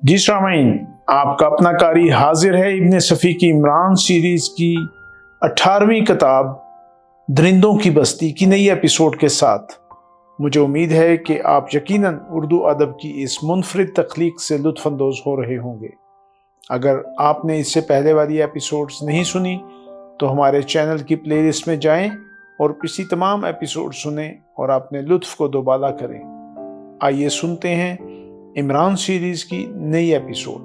جی سامعین، آپ کا اپنا قاری حاضر ہے ابن صفی کی عمران سیریز کی 18ویں کتاب درندوں کی بستی کی نئی ایپیسوڈ کے ساتھ۔ مجھے امید ہے کہ آپ یقیناً اردو ادب کی اس منفرد تخلیق سے لطف اندوز ہو رہے ہوں گے۔ اگر آپ نے اس سے پہلے والی ایپیسوڈز نہیں سنی تو ہمارے چینل کی پلے لسٹ میں جائیں اور پچھلی تمام ایپیسوڈ سنیں اور اپنے لطف کو دوبالا کریں۔ آئیے سنتے ہیں عمران سیریز کی نئی ایپیسوڈ۔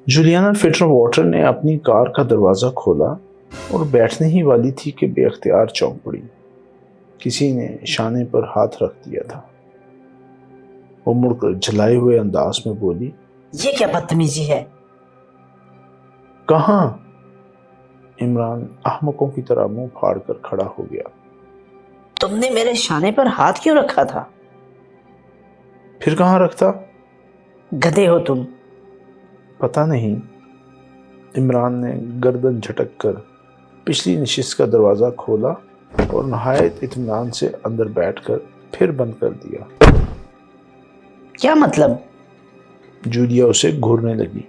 جولیانا فٹر واٹر نے اپنی کار کا دروازہ کھولا اور بیٹھنے ہی والی تھی کہ بے اختیار چونک پڑی۔ کسی نے شانے پر ہاتھ رکھ دیا تھا۔ وہ مڑ کر جھلائے ہوئے انداز میں بولی، یہ کیا بدتمیزی ہے؟ کہاں؟ عمران احمقوں کی طرح منہ پھاڑ کر کھڑا ہو گیا۔ تم نے میرے شانے پر ہاتھ کیوں رکھا تھا؟ پھر کہاں رکھتا؟ گدھے ہو تم۔ پتہ نہیں۔ عمران نے گردن جھٹک کر پچھلی نشست کا دروازہ کھولا اور نہایت اطمینان سے اندر بیٹھ کر پھر بند کر دیا۔ کیا مطلب؟ جولیا اسے گھورنے لگی۔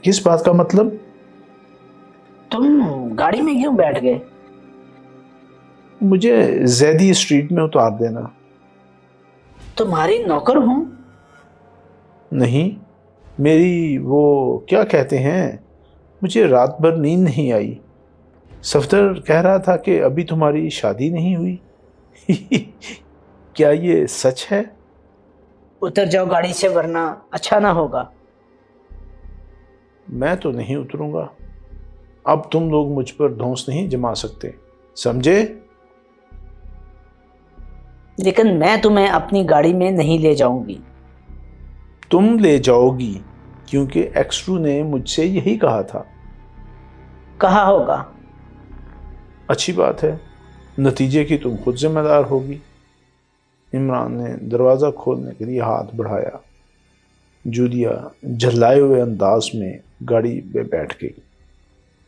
کس بات کا مطلب؟ تم گاڑی میں کیوں بیٹھ گئے؟ مجھے زیدی اسٹریٹ میں اتار دینا۔ تمہاری نوکر ہوں؟ نہیں، میری وہ کیا کہتے ہیں، مجھے رات بھر نیند نہیں آئی۔ صفدر کہہ رہا تھا کہ ابھی تمہاری شادی نہیں ہوئی۔ کیا یہ سچ ہے؟ اتر جاؤ گاڑی سے ورنہ اچھا نہ ہوگا۔ میں تو نہیں اتروں گا۔ اب تم لوگ مجھ پر دھونس نہیں جما سکتے، سمجھے؟ لیکن میں تمہیں اپنی گاڑی میں نہیں لے جاؤں گی۔ تم لے جاؤ گی کیونکہ ایکسٹرو نے مجھ سے یہی کہا تھا۔ کہا ہوگا۔ اچھی بات ہے، نتیجے کی تم خود ذمہ دار ہوگی۔ عمران نے دروازہ کھولنے کے لیے ہاتھ بڑھایا۔ جولیا جھلائے ہوئے انداز میں گاڑی میں بیٹھ گئی۔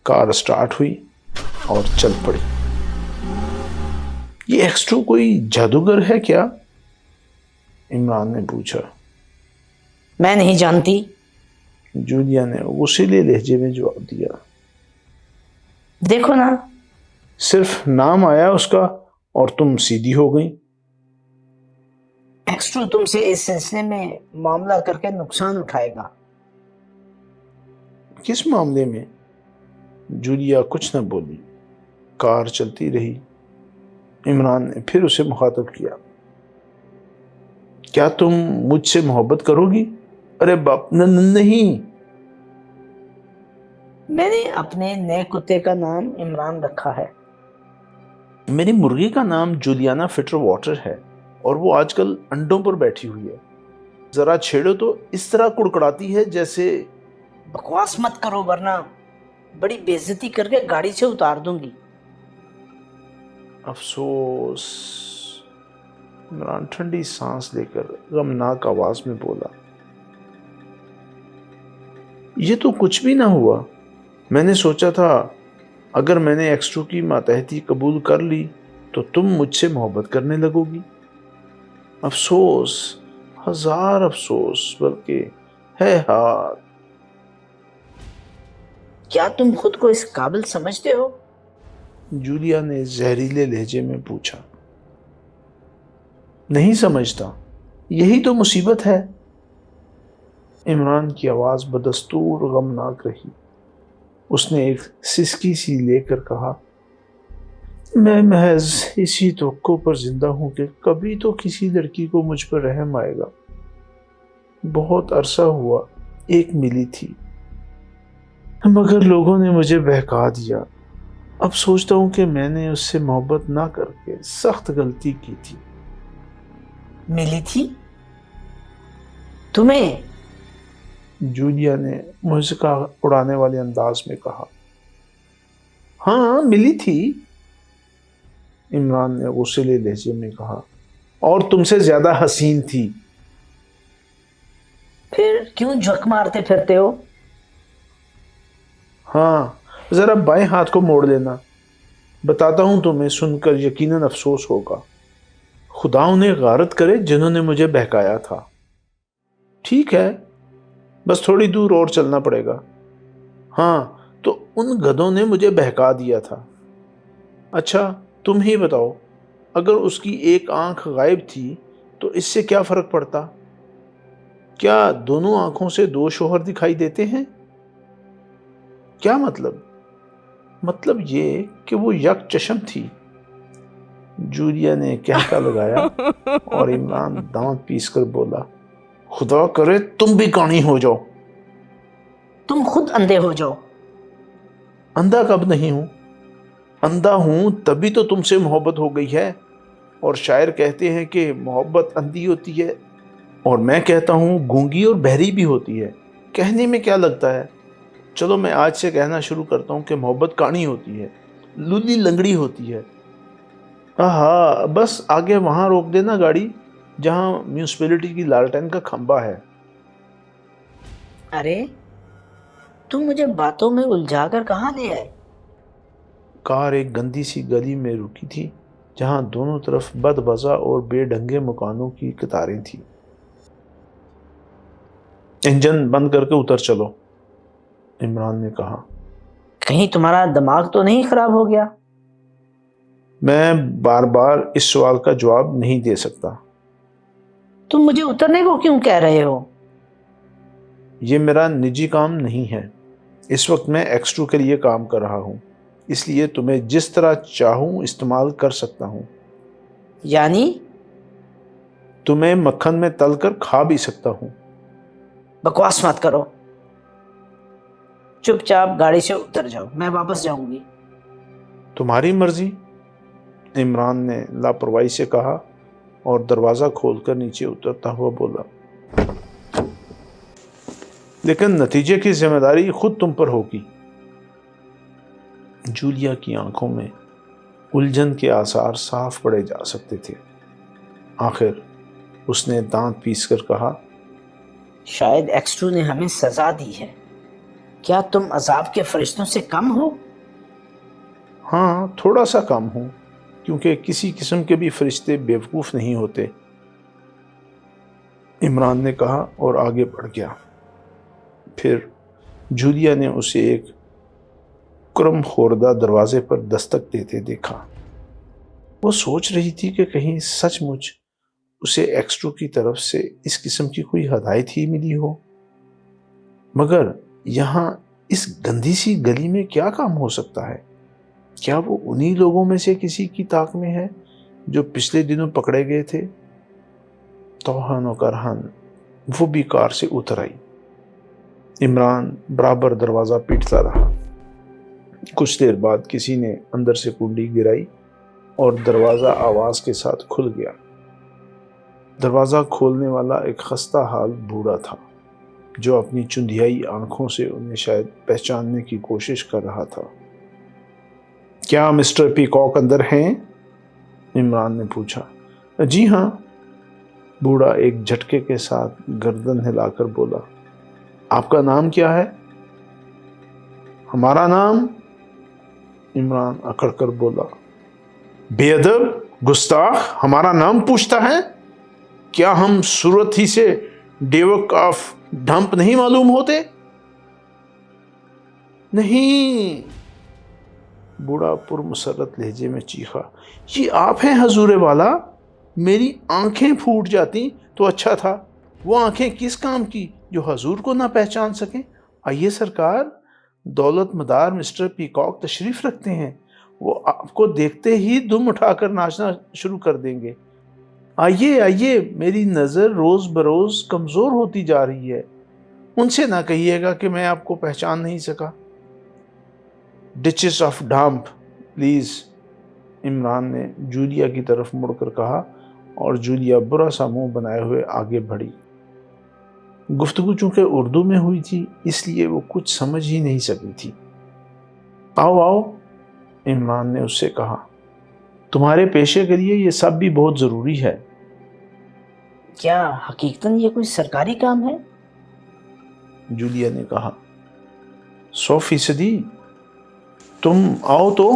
کار سٹارٹ ہوئی اور چل پڑی۔ یہ ایکسٹرو کوئی جادوگر ہے کیا؟ عمران نے پوچھا۔ میں نہیں جانتی۔ جولیا نے غصیلے لہجے میں جواب دیا۔ دیکھو نا، صرف نام آیا اس کا اور تم سیدھی ہو گئی۔ ایکسٹرو تم سے اس سلسلے میں معاملہ کر کے نقصان اٹھائے گا۔ کس معاملے میں؟ جولیا کچھ نہ بولی۔ کار چلتی رہی۔ عمران نے پھر اسے مخاطب کیا۔ کیا تم مجھ سے محبت کرو گی؟ ارے باپ، نہیں۔ میں نے اپنے نئے کتے کا نام عمران رکھا ہے۔ میری مرغی کا نام جولیانا فٹر واٹر ہے اور وہ آج کل انڈوں پر بیٹھی ہوئی ہے۔ ذرا چھیڑو تو اس طرح کڑکڑاتی ہے جیسے… بکواس مت کرو ورنہ بڑی بے عزتی کر کے گاڑی سے اتار دوں گی۔ افسوس، عمران ٹھنڈی سانس لے کر غمناک آواز میں بولا۔ یہ تو کچھ بھی نہ ہوا۔ میں نے سوچا تھا اگر میں نے ایکسٹرو کی ماتحتی قبول کر لی تو تم مجھ سے محبت کرنے لگو گی۔ افسوس، ہزار افسوس، بلکہ ہے ہاتھ۔ کیا تم خود کو اس قابل سمجھتے ہو؟ جولیا نے زہریلے لہجے میں پوچھا۔ نہیں سمجھتا، یہی تو مصیبت ہے۔ عمران کی آواز بدستور غمناک رہی۔ اس نے ایک سسکی سی لے کر کہا، میں محض اسی توقع پر زندہ ہوں کہ کبھی تو کسی لڑکی کو مجھ پر رحم آئے گا۔ بہت عرصہ ہوا ایک ملی تھی، مگر لوگوں نے مجھے بہکا دیا۔ اب سوچتا ہوں کہ میں نے اس سے محبت نہ کر کے سخت غلطی کی تھی۔ ملی تھی تمہیں؟ جولیا نے مذاق اڑانے والے انداز میں کہا۔ ہاں، ملی تھی، عمران نے غصیلے لہجے میں کہا، اور تم سے زیادہ حسین تھی۔ پھر کیوں جھک مارتے پھرتے ہو؟ ہاں ذرا بائیں ہاتھ کو موڑ لینا، بتاتا ہوں تمہیں، سن کر یقیناً افسوس ہوگا۔ خدا انہیں غارت کرے جنہوں نے مجھے بہکایا تھا۔ ٹھیک ہے، بس تھوڑی دور اور چلنا پڑے گا۔ ہاں تو ان گدھوں نے مجھے بہکا دیا تھا۔ اچھا تم ہی بتاؤ، اگر اس کی ایک آنکھ غائب تھی تو اس سے کیا فرق پڑتا؟ کیا دونوں آنکھوں سے دو شوہر دکھائی دیتے ہیں؟ کیا مطلب؟ مطلب یہ کہ وہ یک چشم تھی، جولیا نے کہکا لگایا اور عمران دانت پیس کر بولا، خدا کرے تم بھی کاڼی ہو جاؤ۔ تم خود اندھے ہو جاؤ۔ اندھا کب نہیں ہوں؟ اندھا ہوں تبھی تو تم سے محبت ہو گئی ہے، اور شاعر کہتے ہیں کہ محبت اندھی ہوتی ہے، اور میں کہتا ہوں گونگی اور بہری بھی ہوتی ہے۔ کہنے میں کیا لگتا ہے؟ چلو میں آج سے کہنا شروع کرتا ہوں کہ محبت کاڼی ہوتی ہے، لولی لنگڑی ہوتی ہے۔ ہاں بس آگے وہاں روک دینا گاڑی جہاں میونسپلٹی کی لالٹین کا کھمبا ہے۔ ارے تم مجھے باتوں میں الجھا کر کہاں لے آئے؟ کار ایک گندی سی گلی میں رکی تھی جہاں دونوں طرف بد بزا اور بے ڈھنگے مکانوں کی قطاریں تھیں۔ انجن بند کر کے اتر چلو، عمران نے کہا۔ کہیں تمہارا دماغ تو نہیں خراب ہو گیا؟ میں بار بار اس سوال کا جواب نہیں دے سکتا۔ تم مجھے اترنے کو کیوں کہہ رہے ہو؟ یہ میرا نجی کام نہیں ہے، اس وقت میں ایکسٹرو کے لیے کام کر رہا ہوں، اس لیے تمہیں جس طرح چاہوں استعمال کر سکتا ہوں۔ یعنی؟ تمہیں مکھن میں تل کر کھا بھی سکتا ہوں۔ بکواس مت کرو، چپ چاپ گاڑی سے اتر جاؤ، میں واپس جاؤں گی۔ تمہاری مرضی، عمران نے لاپرواہی سے کہا اور دروازہ کھول کر نیچے اترتا ہوا بولا، لیکن نتیجے کی ذمہ داری خود تم پر ہوگی۔ جولیا کی آنکھوں میں الجھن کے آثار صاف پڑے جا سکتے تھے۔ آخر اس نے دانت پیس کر کہا، شاید ایکسٹرو نے ہمیں سزا دی ہے۔ کیا تم عذاب کے فرشتوں سے کم ہو؟ ہاں تھوڑا سا کم ہوں، کیونکہ کسی قسم کے بھی فرشتے بیوقوف نہیں ہوتے، عمران نے کہا اور آگے بڑھ گیا۔ پھر جولیا نے اسے ایک کرم خوردہ دروازے پر دستک دیتے دیکھا۔ وہ سوچ رہی تھی کہ کہیں سچ مچ اسے ایکسٹرو کی طرف سے اس قسم کی کوئی ہدایت ہی ملی ہو، مگر یہاں اس گندی سی گلی میں کیا کام ہو سکتا ہے؟ کیا وہ انہی لوگوں میں سے کسی کی طاق میں ہے جو پچھلے دنوں پکڑے گئے تھے؟ توہن و کرہن وہ بھی کار سے اتر آئی۔ عمران برابر دروازہ پیٹتا رہا۔ کچھ دیر بعد کسی نے اندر سے کنڈی گرائی اور دروازہ آواز کے ساتھ کھل گیا۔ دروازہ کھولنے والا ایک خستہ حال بوڑھا تھا جو اپنی چندیائی آنکھوں سے انہیں شاید پہچاننے کی کوشش کر رہا تھا۔ کیا مسٹر پیکاک اندر ہیں؟ عمران نے پوچھا۔ جی ہاں، بوڑھا ایک جھٹکے کے ساتھ گردن ہلا کر بولا۔ آپ کا نام کیا ہے؟ ہمارا نام؟ عمران اکڑ کر بولا۔ بے ادب، گستاخ، ہمارا نام پوچھتا ہے؟ کیا ہم صورت ہی سے ڈیوک آف ڈھمپ نہیں معلوم ہوتے؟ نہیں، بوڑھا پرمسرت لہجے میں چیخا۔ یہ آپ ہیں حضور والا؟ میری آنکھیں پھوٹ جاتی تو اچھا تھا، وہ آنکھیں کس کام کی جو حضور کو نہ پہچان سکیں؟ آئیے سرکار، دولت مدار مسٹر پیکاک تشریف رکھتے ہیں، وہ آپ کو دیکھتے ہی دم اٹھا کر ناچنا شروع کر دیں گے۔ آئیے آئیے، میری نظر روز بروز کمزور ہوتی جا رہی ہے، ان سے نہ کہیے گا کہ میں آپ کو پہچان نہیں سکا۔ ڈچس آف ڈھمپ پلیز، عمران نے جولیا کی طرف مڑ کر کہا اور جولیا برا سا منہ بنائے ہوئے آگے بڑھی۔ گفتگو چونکہ اردو میں ہوئی تھی اس لیے وہ کچھ سمجھ ہی نہیں سکی تھی۔ آؤ آؤ، عمران نے اس سے کہا، تمہارے پیشے کے لیے یہ سب بھی بہت ضروری ہے۔ کیا حقیقتاً یہ کوئی سرکاری کام ہے؟ جولیا نے کہا۔ 100%؟ تم آؤ تو۔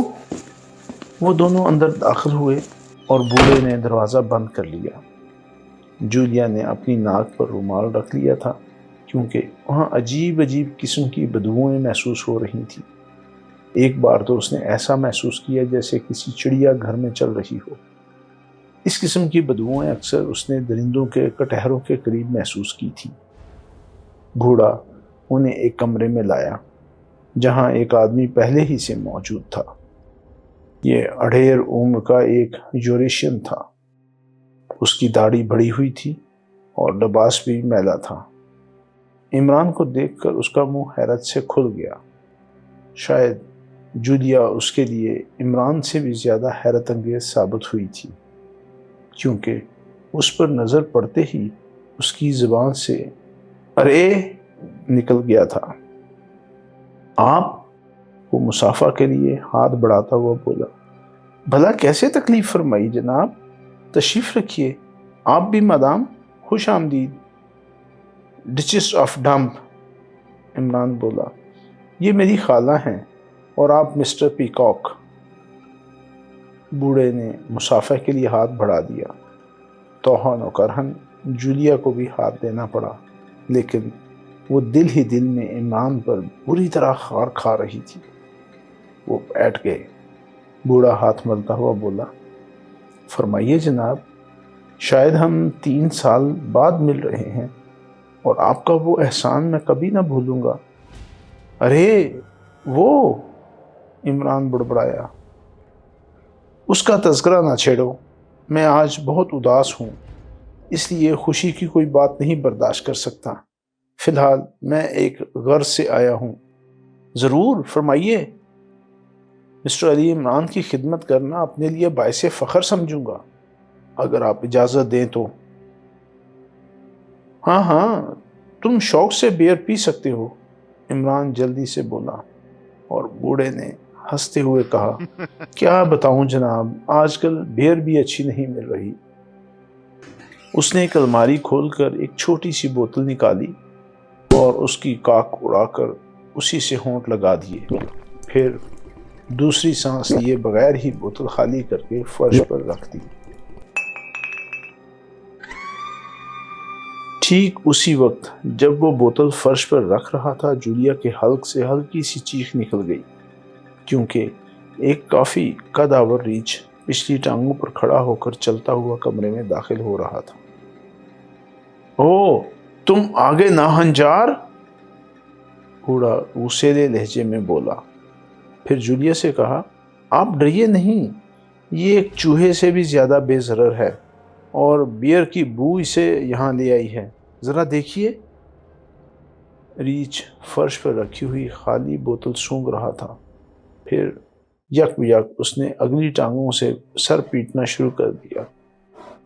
وہ دونوں اندر داخل ہوئے اور بوڑھے نے دروازہ بند کر لیا۔ جولیا نے اپنی ناک پر رومال رکھ لیا تھا کیونکہ وہاں عجیب قسم کی بدبوئیں محسوس ہو رہی تھیں۔ ایک بار تو اس نے ایسا محسوس کیا جیسے کسی چڑیا گھر میں چل رہی ہو۔ اس قسم کی بدبوئیں اکثر اس نے درندوں کے کٹہروں کے قریب محسوس کی تھی۔ بوڑھا انہیں ایک کمرے میں لایا جہاں ایک آدمی پہلے ہی سے موجود تھا۔ یہ اڑھیر عمر کا ایک یوریشین تھا۔ اس کی داڑھی بڑھی ہوئی تھی اور لباس بھی میلا تھا۔ عمران کو دیکھ کر اس کا منہ حیرت سے کھل گیا۔ شاید جولیا اس کے لیے عمران سے بھی زیادہ حیرت انگیز ثابت ہوئی تھی، کیونکہ اس پر نظر پڑتے ہی اس کی زبان سے ارے نکل گیا تھا۔ آپ؟ وہ مصافحہ کے لیے ہاتھ بڑھاتا ہوا بولا۔ بھلا کیسے تکلیف فرمائی جناب، تشریف رکھیے۔ آپ بھی مدام، خوش آمدید۔ ڈچس آف ڈمپ، عمران بولا۔ یہ میری خالہ ہیں اور آپ مسٹر پیکاک۔ بوڑھے نے مصافحہ کے لیے ہاتھ بڑھا دیا۔ توہن و کرہن جولیا کو بھی ہاتھ دینا پڑا، لیکن وہ دل ہی دل میں عمران پر بری طرح خار کھا رہی تھی۔ وہ بیٹھ گئے۔ بوڑھا ہاتھ ملتا ہوا بولا، فرمائیے جناب، شاید ہم 3 سال بعد مل رہے ہیں اور آپ کا وہ احسان میں کبھی نہ بھولوں گا۔ ارے وہ، عمران بڑبڑایا، اس کا تذکرہ نہ چھیڑو۔ میں آج بہت اداس ہوں، اس لیے خوشی کی کوئی بات نہیں برداشت کر سکتا۔ فی الحال میں ایک غرض سے آیا ہوں۔ ضرور فرمائیے۔ مسٹر علی عمران کی خدمت کرنا اپنے لیے باعث فخر سمجھوں گا، اگر آپ اجازت دیں تو۔ ہاں، تم شوق سے بیئر پی سکتے ہو، عمران جلدی سے بولا، اور بوڑھے نے ہنستے ہوئے کہا، کیا بتاؤں جناب، آج کل بیئر بھی اچھی نہیں مل رہی۔ اس نے ایک الماری کھول کر ایک چھوٹی سی بوتل نکالی اور اس کی کاک اڑا کر اسی سے ہونٹ لگا دیے، پھر دوسری سانس لیے بغیر ہی بوتل خالی کر کے فرش پر رکھ دی۔ ٹھیک اسی وقت جب وہ بوتل فرش پر رکھ رہا تھا، جولیا کے حلق سے ہلکی سی چیخ نکل گئی، کیونکہ ایک کافی قدآور ریچھ پچھلی ٹانگوں پر کھڑا ہو کر چلتا ہوا کمرے میں داخل ہو رہا تھا۔ او، تم آگے ناہنجار، بوڑھا غصیلے لہجے میں بولا، پھر جولیا سے کہا، آپ ڈریے نہیں، یہ ایک چوہے سے بھی زیادہ بے ضرر ہے اور بیئر کی بو اسے یہاں لے آئی ہے، ذرا دیکھیے۔ ریچھ فرش پر رکھی ہوئی خالی بوتل سونگھ رہا تھا، پھر یک بیک اس نے اگلی ٹانگوں سے سر پیٹنا شروع کر دیا۔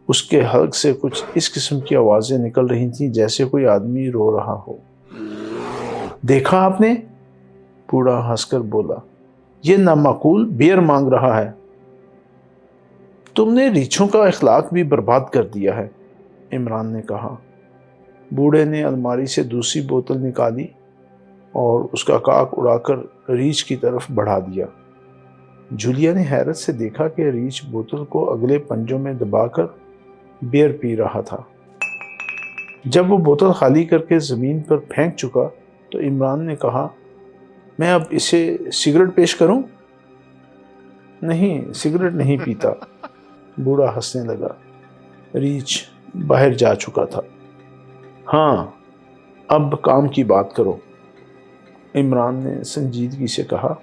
اس کے حلق سے کچھ اس قسم کی آوازیں نکل رہی تھیں جیسے کوئی آدمی رو رہا ہو۔ دیکھا آپ نے؟ بوڑھا ہنس کر بولا، یہ نامعقول بیئر مانگ رہا ہے۔ تم نے ریچھوں کا اخلاق بھی برباد کر دیا ہے، عمران نے کہا۔ بوڑھے نے الماری سے دوسری بوتل نکالی اور اس کا کاک اڑا کر ریچھ کی طرف بڑھا دیا۔ جولیا نے حیرت سے دیکھا کہ ریچھ بوتل کو اگلے پنجوں میں دبا کر بیئر پی رہا تھا۔ جب وہ بوتل خالی کر کے زمین پر پھینک چکا تو عمران نے کہا، میں اب اسے سگریٹ پیش کروں؟ نہیں، سگریٹ نہیں پیتا۔ بوڑھا ہنسنے لگا۔ ریچھ باہر جا چکا تھا۔ ہاں، اب کام کی بات کرو، عمران نے سنجیدگی سے کہا،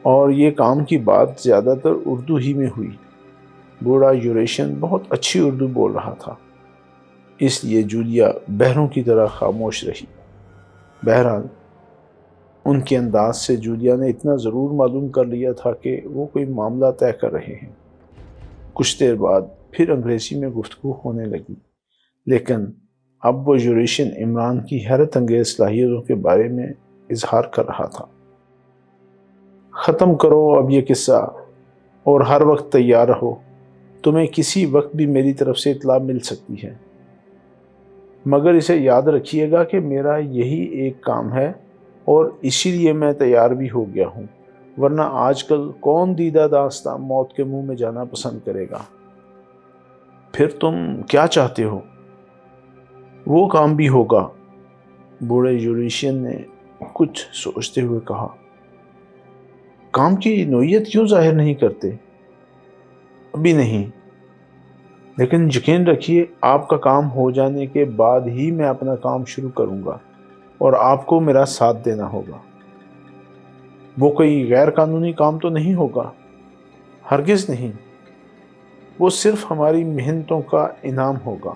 اور یہ کام کی بات زیادہ تر اردو ہی میں ہوئی۔ بوڑھا یوریشین بہت اچھی اردو بول رہا تھا، اس لیے جولیا بہروں کی طرح خاموش رہی۔ بہرحال ان کے انداز سے جولیا نے اتنا ضرور معلوم کر لیا تھا کہ وہ کوئی معاملہ طے کر رہے ہیں۔ کچھ دیر بعد پھر انگریزی میں گفتگو ہونے لگی، لیکن اب وہ یوریشین عمران کی حیرت انگیز صلاحیتوں کے بارے میں اظہار کر رہا تھا۔ ختم کرو اب یہ قصہ اور ہر وقت تیار رہو، تمہیں کسی وقت بھی میری طرف سے اطلاع مل سکتی ہے، مگر اسے یاد رکھیے گا کہ میرا یہی ایک کام ہے اور اسی لیے میں تیار بھی ہو گیا ہوں، ورنہ آج کل کون دیدہ داستاں موت کے منہ میں جانا پسند کرے گا؟ پھر تم کیا چاہتے ہو؟ وہ کام بھی ہوگا، بوڑھے یوریشین نے کچھ سوچتے ہوئے کہا۔ کام کی نوعیت کیوں ظاہر نہیں کرتے؟ ابھی نہیں، لیکن یقین رکھیے آپ کا کام ہو جانے کے بعد ہی میں اپنا کام شروع کروں گا، اور آپ کو میرا ساتھ دینا ہوگا۔ وہ کوئی غیر قانونی کام تو نہیں ہوگا؟ ہرگز نہیں، وہ صرف ہماری محنتوں کا انعام ہوگا،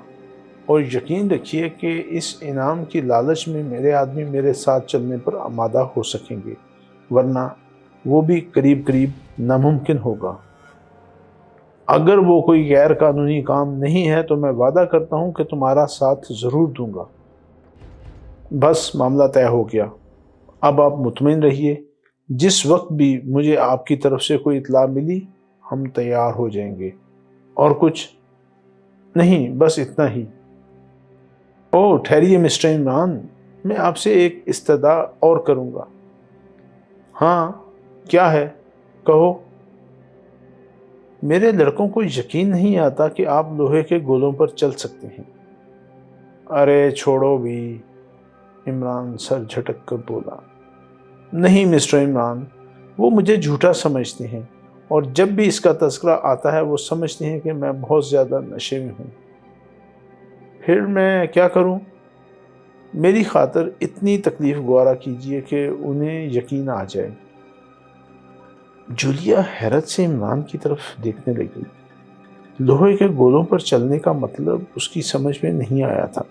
اور یقین رکھیے کہ اس انعام کی لالچ میں میرے آدمی میرے ساتھ چلنے پر آمادہ ہو سکیں گے، ورنہ وہ بھی قریب قریب ناممکن ہوگا۔ اگر وہ کوئی غیر قانونی کام نہیں ہے تو میں وعدہ کرتا ہوں کہ تمہارا ساتھ ضرور دوں گا۔ بس معاملہ طے ہو گیا، اب آپ مطمئن رہیے، جس وقت بھی مجھے آپ کی طرف سے کوئی اطلاع ملی ہم تیار ہو جائیں گے۔ اور کچھ نہیں، بس اتنا ہی۔ اوہ ٹھہریے مسٹر عمران، میں آپ سے ایک استدعا اور کروں گا۔ ہاں کیا ہے؟ کہو۔ میرے لڑکوں کو یقین نہیں آتا کہ آپ لوہے کے گولوں پر چل سکتے ہیں۔ ارے چھوڑو بھی، عمران سر جھٹک کر بولا۔ نہیں مسٹر عمران، وہ مجھے جھوٹا سمجھتے ہیں، اور جب بھی اس کا تذکرہ آتا ہے وہ سمجھتے ہیں کہ میں بہت زیادہ نشے میں ہوں۔ پھر میں کیا کروں؟ میری خاطر اتنی تکلیف گوارا کیجیے کہ انہیں یقین آ جائے۔ جولیا حیرت سے عمران کی طرف دیکھنے لگی۔ لوہے کے گولوں پر چلنے کا مطلب اس کی سمجھ میں نہیں آیا تھا۔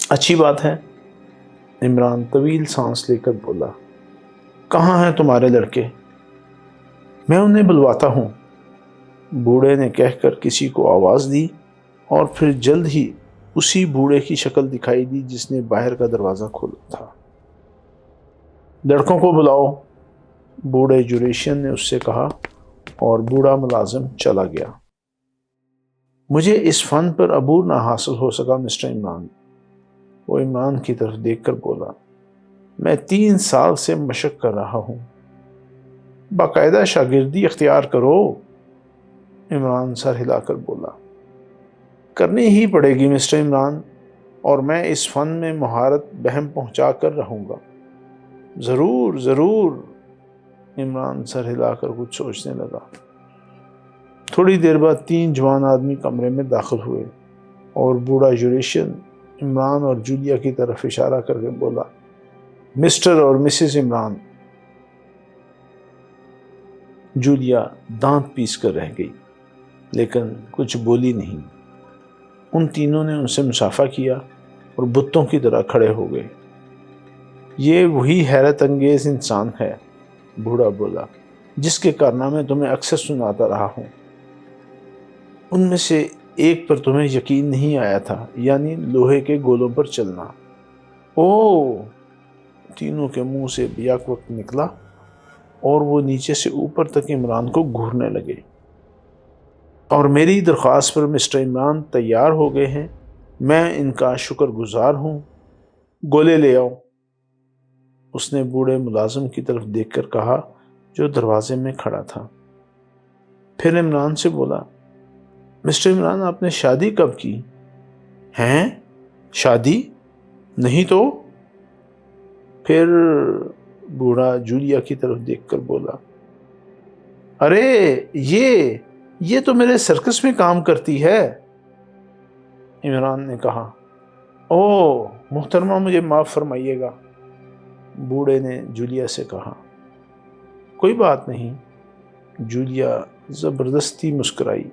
اچھی بات ہے، عمران طویل سانس لے کر بولا۔ کہاں ہیں تمہارے لڑکے؟ میں انہیں بلواتا ہوں، بوڑھے نے کہہ کر کسی کو آواز دی، اور پھر جلد ہی اسی بوڑھے کی شکل دکھائی دی جس نے باہر کا دروازہ کھولا تھا۔ لڑکوں کو بلاؤ، بوڑھے یوریشین نے اس سے کہا، اور بوڑھا ملازم چلا گیا۔ مجھے اس فن پر عبور نہ حاصل ہو سکا مسٹر عمران، وہ عمران کی طرف دیکھ کر بولا۔ میں 3 سال سے مشق کر رہا ہوں۔ باقاعدہ شاگردی اختیار کرو، عمران سر ہلا کر بولا۔ کرنی ہی پڑے گی مسٹر عمران، اور میں اس فن میں مہارت بہم پہنچا کر رہوں گا۔ ضرور ضرور، عمران سر ہلا کر کچھ سوچنے لگا۔ تھوڑی دیر بعد 3 جوان آدمی کمرے میں داخل ہوئے، اور بوڑھا یوریشین عمران اور جولیا کی طرف اشارہ کر کے بولا، مسٹر اور مسز عمران۔ جولیا دانت پیس کر رہ گئی، لیکن کچھ بولی نہیں۔ ان تینوں نے ان سے مصافحہ کیا اور بتوں کی طرح کھڑے ہو گئے۔ یہ وہی حیرت انگیز انسان ہے، بوڑھا بولا، جس کے کارنامے تمہیں اکثر سناتا رہا ہوں۔ ان میں سے ایک پر تمہیں یقین نہیں آیا تھا، یعنی لوہے کے گولوں پر چلنا۔ اوہ، تینوں کے منہ سے بیک وقت نکلا، اور وہ نیچے سے اوپر تک عمران کو گھورنے لگے۔ اور میری درخواست پر مسٹر عمران تیار ہو گئے ہیں، میں ان کا شکر گزار ہوں۔ گولے لے آؤ، اس نے بوڑھے ملازم کی طرف دیکھ کر کہا جو دروازے میں کھڑا تھا۔ پھر عمران سے بولا، مسٹر عمران آپ نے شادی کب کی؟ ہیں؟ شادی؟ نہیں تو؟ پھر بوڑھا جولیا کی طرف دیکھ کر بولا، ارے یہ تو میرے سرکس میں کام کرتی ہے، عمران نے کہا۔ اوہ محترمہ، مجھے معاف فرمائیے گا، بوڑھے نے جولیا سے کہا۔ کوئی بات نہیں، جولیا زبردستی مسکرائی،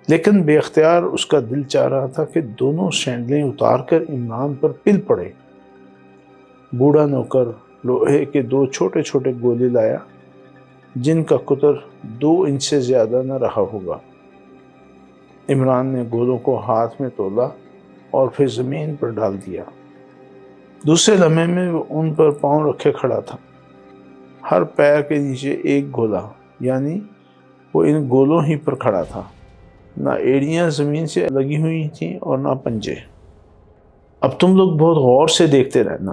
لیکن بے اختیار اس کا دل چاہ رہا تھا کہ دونوں سینڈلیں اتار کر عمران پر پل پڑے۔ بوڑھا نوکر لوہے کے 2 چھوٹے چھوٹے گولے لایا، جن کا قطر 2 انچ سے زیادہ نہ رہا ہوگا۔ عمران نے گولوں کو ہاتھ میں تولا اور پھر زمین پر ڈال دیا۔ دوسرے لمحے میں وہ ان پر پاؤں رکھے کھڑا تھا، ہر پیر کے نیچے ایک گولا، یعنی وہ ان گولوں ہی پر کھڑا تھا۔ نہ ایڑیاں زمین سے لگی ہوئی تھیں اور نہ پنجے۔ اب تم لوگ بہت غور سے دیکھتے رہنا،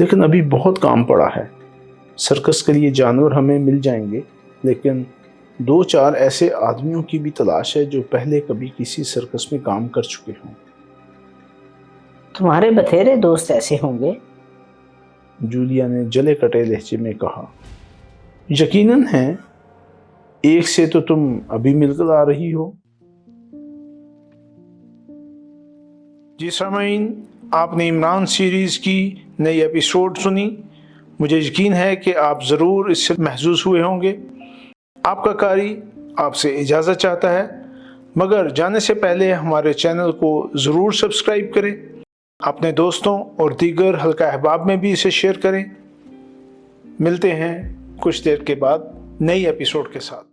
لیکن ابھی بہت کام پڑا ہے۔ سرکس کے لیے جانور ہمیں مل جائیں گے، لیکن 2-4 ایسے آدمیوں کی بھی تلاش ہے جو پہلے کبھی کسی سرکس میں کام کر چکے ہوں۔ تمہارے بتھیرے دوست ایسے ہوں گے؟ جولیا نے جلے کٹے لہجے میں کہا۔ یقیناً ہیں، ایک سے تو تم ابھی مل کر آ رہی ہو۔ جی سامعین، آپ نے عمران سیریز کی نئی ایپیسوڈ سنی۔ مجھے یقین ہے کہ آپ ضرور اس سے محظوظ ہوئے ہوں گے۔ آپ کا قاری آپ سے اجازت چاہتا ہے، مگر جانے سے پہلے ہمارے چینل کو ضرور سبسکرائب کریں، اپنے دوستوں اور دیگر حلقہ احباب میں بھی اسے شیئر کریں۔ ملتے ہیں کچھ دیر کے بعد نئی ایپیسوڈ کے ساتھ۔